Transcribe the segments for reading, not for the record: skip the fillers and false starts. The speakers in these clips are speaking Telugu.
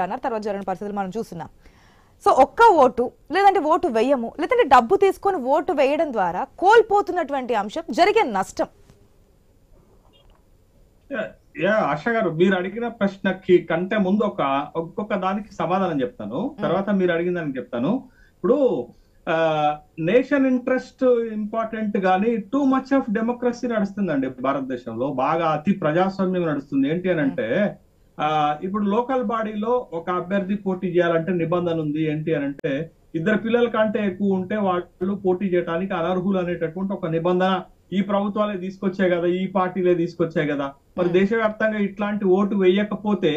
అన్నారు. తర్వాత జరిగిన పరిస్థితులు మనం చూస్తున్నాం. సో ఒక్క ఓటు లేదంటే ఓటు వేయము లేదంటే డబ్బు తీసుకొని ఓటు వేయడం ద్వారా కోల్పోతున్నటువంటి అంశం జరిగే నష్టం. ఆశ గారు, మీరు అడిగిన ప్రశ్నకి కంటే ముందు ఒక్కొక్క దానికి సమాధానం చెప్తాను, తర్వాత మీరు అడిగిన దానికి చెప్తాను. ఇప్పుడు నేషన్ ఇంట్రెస్ట్ ఇంపార్టెంట్ గానీ టూ మచ్ ఆఫ్ డెమోక్రసీ నడుస్తుందండి భారతదేశంలో. బాగా అతి ప్రజాస్వామ్యం నడుస్తుంది. ఏంటి అని అంటే ఇప్పుడు లోకల్ బాడీలో ఒక అభ్యర్థి పోటీ చేయాలంటే నిబంధన ఉంది. ఏంటి అని అంటే ఇద్దరు పిల్లల కంటే ఎక్కువ ఉంటే వాళ్ళు పోటీ చేయడానికి అనర్హులు అనేటటువంటి ఒక నిబంధన ఈ ప్రభుత్వాలే తీసుకొచ్చాయి కదా, ఈ పార్టీలే తీసుకొచ్చాయి కదా. మరి దేశవ్యాప్తంగా ఇట్లాంటి ఓటు వేయకపోతే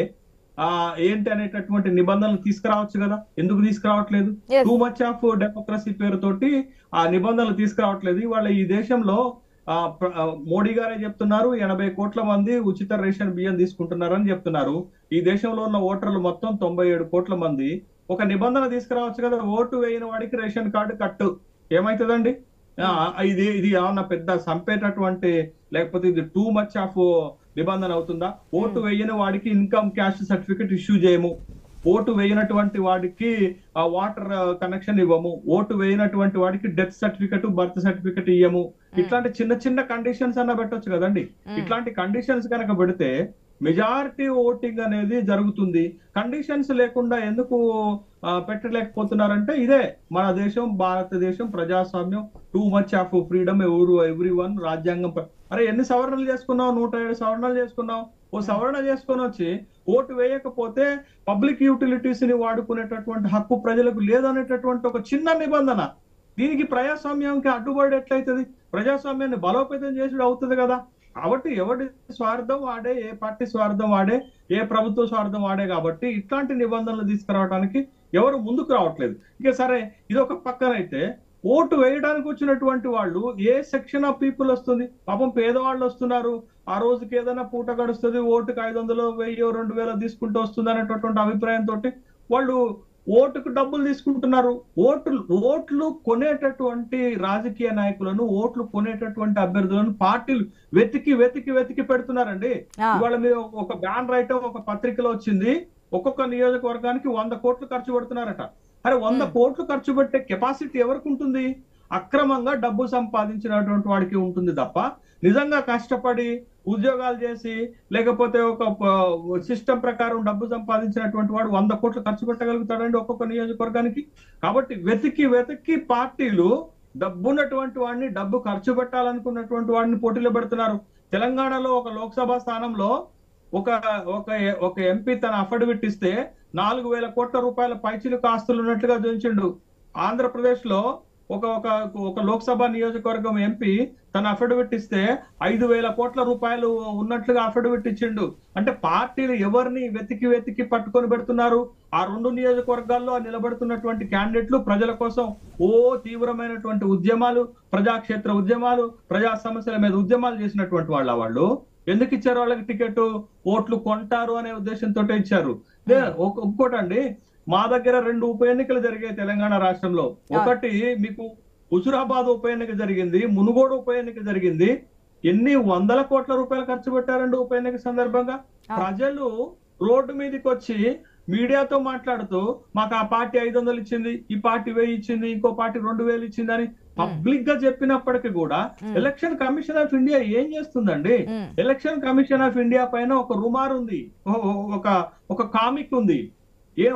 ఏంటి అనేటటువంటి నిబంధనలు తీసుకురావచ్చు కదా, ఎందుకు తీసుకురావట్లేదు? టూ మచ్ ఆఫ్ డెమోక్రసీ పేరుతోటి ఆ నిబంధనలు తీసుకురావట్లేదు. ఇవాళ ఈ దేశంలో మోడీ గారే చెప్తున్నారు 80 కోట్ల మంది ఉచిత రేషన్ బియ్యం తీసుకుంటున్నారని చెప్తున్నారు. ఈ దేశంలో ఉన్న ఓటర్లు మొత్తం 97 కోట్ల మంది. ఒక నిబంధన తీసుకురావచ్చు కదా, ఓటు వేయని వాడికి రేషన్ కార్డు కట్టు. ఏమైతుందండి? ఇది ఏమన్నా పెద్ద సంపేటటువంటి, లేకపోతే ఇది టూ మచ్ ఆఫ్ నిబంధన అవుతుందా? ఓటు వేయని వాడికి ఇన్కమ్ క్యాస్ట్ సర్టిఫికెట్ ఇష్యూ చేయము, ఓటు వేయనటువంటి వాడికి వాటర్ కనెక్షన్ ఇవ్వము, ఓటు వేయనటువంటి వాడికి డెత్ సర్టిఫికెట్ బర్త్ సర్టిఫికెట్ ఇవ్వము. ఇట్లాంటి చిన్న చిన్న కండిషన్స్ అన్న పెట్టొచ్చు కదండి. ఇట్లాంటి కండిషన్స్ కనుక పెడితే మెజారిటీ ఓటింగ్ అనేది జరుగుతుంది. కండిషన్స్ లేకుండా ఎందుకు పెట్టలేకపోతున్నారంటే ఇదే మన దేశం, భారతదేశం ప్రజాస్వామ్యం, too much of freedom, every one, రాజ్యాంగం. అరే ఎన్ని సవరణలు చేసుకున్నావు? 107 సవరణలు చేసుకున్నావు. ఓ సవరణ చేసుకొని వచ్చి ఓటు వేయకపోతే పబ్లిక్ యూటిలిటీస్ ని వాడుకునేటటువంటి హక్కు ప్రజలకు లేదనేటటువంటి ఒక చిన్న నిబంధన. దీనికి ప్రజాస్వామ్యానికి అడ్డుపడి ఎట్లయితుంది? ప్రజాస్వామ్యాన్ని బలోపేతం చేసుడు అవుతుంది కదా. కాబట్టి ఎవరి స్వార్థం వాడే, ఏ పార్టీ స్వార్థం వాడే, ఏ ప్రభుత్వ స్వార్థం వాడే. కాబట్టి ఇట్లాంటి నిబంధనలు తీసుకురావడానికి ఎవరు ముందుకు రావట్లేదు. ఇక సరే, ఇది ఒక పక్కనైతే ఓటు వేయడానికి వచ్చినటువంటి వాళ్ళు ఏ సెక్షన్ ఆఫ్ పీపుల్ వస్తుంది? పాపం పేదవాళ్ళు వస్తున్నారు. ఆ రోజుకి ఏదైనా పూట గడుస్తుంది, ఓటుకు 500, 1000, 2000 తీసుకుంటూ వస్తుంది అనేటటువంటి అభిప్రాయంతో వాళ్ళు ఓటుకు డబ్బులు తీసుకుంటున్నారు. ఓట్లు కొనేటటువంటి రాజకీయ నాయకులను, ఓట్లు కొనేటటువంటి అభ్యర్థులను పార్టీలు వెతికి వెతికి వెతికి పెడుతున్నారండి. ఇవాళ మీరు ఒక బ్యాన్ రైటం ఒక పత్రికలో వచ్చింది, ఒక్కొక్క నియోజకవర్గానికి 100 కోట్లు ఖర్చు పెడుతున్నారట. అరే 100 కోట్లు ఖర్చు పెట్టే కెపాసిటీ ఎవరికి ఉంటుంది? అక్రమంగా డబ్బు సంపాదించినటువంటి వాడికి ఉంటుంది తప్ప, నిజంగా కష్టపడి ఉద్యోగాలు చేసి లేకపోతే ఒక సిస్టమ్ ప్రకారం డబ్బు సంపాదించినటువంటి వాడు 100 కోట్లు ఖర్చు పెట్టగలుగుతాడండి ఒక్కొక్క నియోజకవర్గానికి? కాబట్టి వెతికి వెతికి పార్టీలు డబ్బున్నటువంటి వాడిని, డబ్బు ఖర్చు పెట్టాలనుకున్నటువంటి వాడిని పోటీలో పెడుతున్నారు. తెలంగాణలో ఒక లోక్సభ స్థానంలో ఒక ఎంపీ తన అఫిడవిట్ ఇస్తే 4000 కోట్ల రూపాయల పైచిలుకు ఆస్తులు ఉన్నట్లుగా చూపించిండు. ఆంధ్రప్రదేశ్ లో ఒక లోక్సభ నియోజకవర్గం ఎంపీ తన అఫిడవిట్ ఇస్తే 5000 కోట్ల రూపాయలు ఉన్నట్లుగా అఫిడవిట్ ఇచ్చిండు. అంటే పార్టీలు ఎవరిని వెతికి వెతికి పట్టుకొని పెడుతున్నారు? ఆ 2 నియోజకవర్గాల్లో నిలబడుతున్నటువంటి క్యాండిడేట్లు ప్రజల కోసం తీవ్రమైనటువంటి ఉద్యమాలు, ప్రజాక్షేత్ర ఉద్యమాలు, ప్రజా సమస్యల మీద ఉద్యమాలు చేసినటువంటి వాళ్ళు ఎందుకు ఇచ్చారు? వాళ్ళకి టికెట్, ఓట్లు కొంటారు అనే ఉద్దేశంతో ఇచ్చారు. ఇంకోటండి, మా దగ్గర 2 ఉప ఎన్నికలు జరిగాయి తెలంగాణ రాష్ట్రంలో. ఒకటి మీకు హుజురాబాద్ ఉప ఎన్నిక జరిగింది, మునుగోడు ఉప ఎన్నిక జరిగింది. ఎన్ని 100 కోట్ల రూపాయలు ఖర్చు పెట్టారండి ఉప ఎన్నిక సందర్భంగా. ప్రజలు రోడ్డు మీదకి వచ్చి మీడియాతో మాట్లాడుతూ మాకు ఆ పార్టీ 500 ఇచ్చింది, ఈ పార్టీ 1000 ఇచ్చింది, ఇంకో పార్టీ 2000 ఇచ్చింది అని పబ్లిక్ గా చెప్పినప్పటికీ కూడా ఎలక్షన్ కమిషన్ ఆఫ్ ఇండియా ఏం చేస్తుందండి? ఎలక్షన్ కమిషన్ ఆఫ్ ఇండియా పైన ఒక రుమార్ ఉంది, ఒక కామిక్ ఉంది,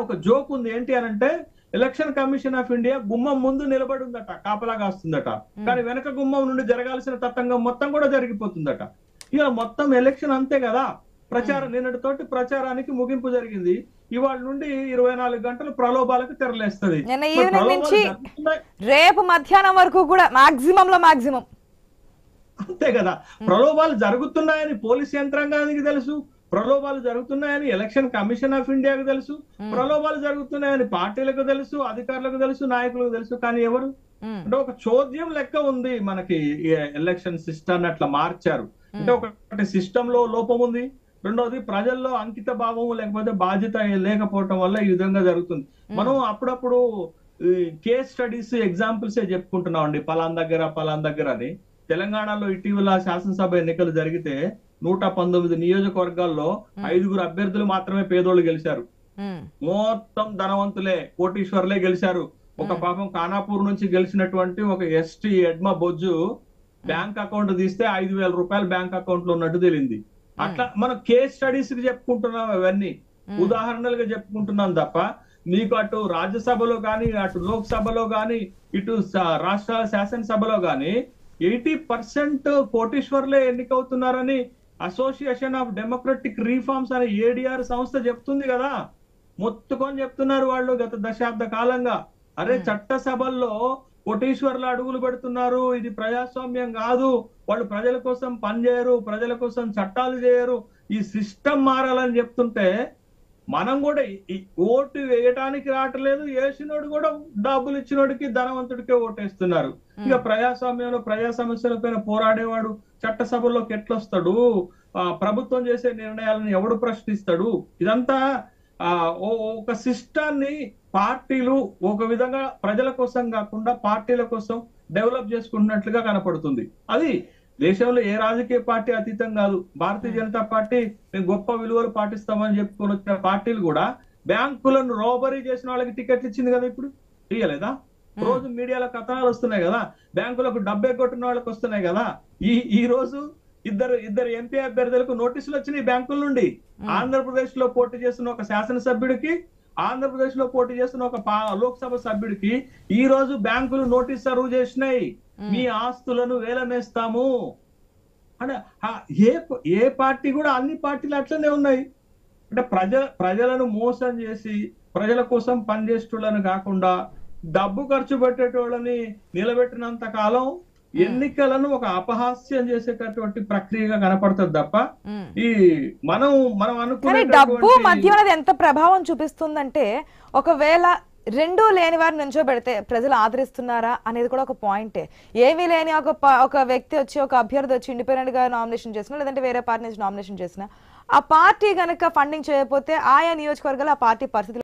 ఒక జోక్ ఉంది. ఏంటి అనంటే ఎలక్షన్ కమిషన్ ఆఫ్ ఇండియా గుమ్మం ముందు నిలబడి ఉందట, కాపలాగా వస్తుందట. కానీ వెనక గుమ్మం నుండి జరగాల్సిన తతంగం మొత్తం కూడా జరిగిపోతుందట. ఇక మొత్తం ఎలక్షన్ అంతే కదా. నిన్నటితోటి ప్రచారానికి ముగింపు జరిగింది. ఇవాళ నుండి 24 గంటలు ప్రలోభాలకు తెరలేస్తుంది. రేపు మధ్యాహ్నం వరకు కూడా మాక్సిమం అంతే కదా. ప్రలోభాలు జరుగుతున్నాయని పోలీస్ యంత్రాంగానికి తెలుసు, ప్రలోభాలు జరుగుతున్నాయని ఎలక్షన్ కమిషన్ ఆఫ్ ఇండియాకు తెలుసు, ప్రలోభాలు జరుగుతున్నాయని పార్టీలకు తెలుసు, అధికారులకు తెలుసు, నాయకులకు తెలుసు. కానీ ఎవరు? అంటే ఒక చోద్యం లెక్క ఉంది మనకి ఎలక్షన్ సిస్టమ్ అట్లా మార్చారు. అంటే ఒకటి సిస్టమ్ లో లోపం ఉంది, రెండోది ప్రజల్లో అంకిత భావం లేకపోతే బాధ్యత లేకపోవటం వల్ల ఈ విధంగా జరుగుతుంది. మనం అప్పుడప్పుడు కేస్ స్టడీస్, ఎగ్జాంపుల్స్ చెప్పుకుంటున్నాం అండి, పలాన్ దగ్గర అని. తెలంగాణలో ఇటీవల శాసనసభ ఎన్నికలు జరిగితే 119 నియోజకవర్గాల్లో 5 అభ్యర్థులు మాత్రమే పేదోళ్ళు గెలిచారు. మొత్తం ధనవంతులే, కోటీశ్వర్లే గెలిచారు. ఒక పాపం ఖానాపూర్ నుంచి గెలిచినటువంటి ఒక ST Edma Bojju bank account తీస్తే 5,000 రూపాయలు బ్యాంక్ అకౌంట్ లో ఉన్నట్టు తెలియంది. అట్లా మనం కేస్ స్టడీస్ చెప్పుకుంటున్నాం, అవన్నీ ఉదాహరణలుగా చెప్పుకుంటున్నాం తప్ప మీకు అటు రాజ్యసభలో గాని, అటు లోక్సభలో గాని, ఇటు రాష్ట్ర శాసనసభలో గాని 80% కోటీశ్వర్లే ఎన్నికవుతున్నారని అసోసియేషన్ ఆఫ్ డెమోక్రటిక్ రిఫార్మ్స్ అనే ఏడిఆర్ సంస్థ చెప్తుంది కదా. మొత్తుకొని చెప్తున్నారు వాళ్ళు గత దశాబ్ద కాలంగా. అరే చట్టసభల్లో కోటీశ్వర్లు అడుగులు పెడుతున్నారు, ఇది ప్రజాస్వామ్యం కాదు, వాళ్ళు ప్రజల కోసం పనిచేయరు, ప్రజల కోసం చట్టాలు చేయరు, ఈ సిస్టమ్ మారాలని చెప్తుంటే మనం కూడా ఓటు వేయటానికి రావట్లేదు, వేసినోడు కూడా డబ్బులు ఇచ్చినోడికి ధనవంతుడికే ఓటేస్తున్నారు. ఇక ప్రజాస్వామ్యంలో ప్రజా సమస్యల పైన పోరాడేవాడు చట్టసభల్లోకి ఎట్లొస్తాడు? ప్రభుత్వం చేసే నిర్ణయాలను ఎవడు ప్రశ్నిస్తాడు? ఇదంతా ఒక సిస్టాన్ని పార్టీలు ఒక విధంగా ప్రజల కోసం కాకుండా పార్టీల కోసం డెవలప్ చేసుకుంటున్నట్లుగా కనపడుతుంది. అది దేశంలో ఏ రాజకీయ పార్టీ అతీతం కాదు. భారతీయ జనతా పార్టీ మేము గొప్ప విలువలు పాటిస్తామని చెప్పుకొని వచ్చిన పార్టీలు కూడా బ్యాంకులను రోబరీ చేసిన వాళ్ళకి టికెట్లు ఇచ్చింది కదా, ఇప్పుడు ఇయ్యలేదా? రోజు మీడియాలో కథనాలు వస్తున్నాయి కదా, బ్యాంకులకు డబ్బే కొట్టిన వాళ్ళకి వస్తున్నాయి కదా. ఈ రోజు ఇద్దరు ఎంపీ అభ్యర్థులకు నోటీసులు వచ్చినాయి బ్యాంకుల నుండి. ఆంధ్రప్రదేశ్ లో పోటీ చేస్తున్న ఒక శాసనసభ్యుడికి, ఆంధ్రప్రదేశ్ లో పోటీ చేస్తున్న ఒక లోక్సభ సభ్యుడికి ఈ రోజు బ్యాంకులు నోటీస్ సర్వ్ చేసినాయి, మీ ఆస్తులను వేలమేస్తాము అంటే. ఏ పార్టీ కూడా, అన్ని పార్టీలు అట్లనే ఉన్నాయి. అంటే ప్రజలను మోసం చేసి ప్రజల కోసం పనిచేసేటోళ్ళని కాకుండా డబ్బు ఖర్చు పెట్టేటోళ్ళని నిలబెట్టినంత కాలం ఎన్నికలను ఒక అపహాస్యం చేసేటటువంటి ప్రక్రియగా కనపడుతుంది తప్ప ఈ మనం అనుకునే డబ్బు మధ్య ఎంత ప్రభావం చూపిస్తుందంటే, ఒకవేళ రెండూ లేని వారిని నుంచోబెడితే ప్రజలు ఆదరిస్తున్నారా అనేది కూడా ఒక పాయింటే. ఏమీ లేని ఒక వ్యక్తి వచ్చి, ఒక అభ్యర్థి వచ్చి ఇండిపెండెంట్ గా నామినేషన్ చేసినా, లేదంటే వేరే పార్టీ నుంచి నామినేషన్ చేసినా, ఆ పార్టీ గనక ఫండింగ్ చేయకపోతే ఆయా నియోజకవర్గాలు ఆ పార్టీ పరిస్థితి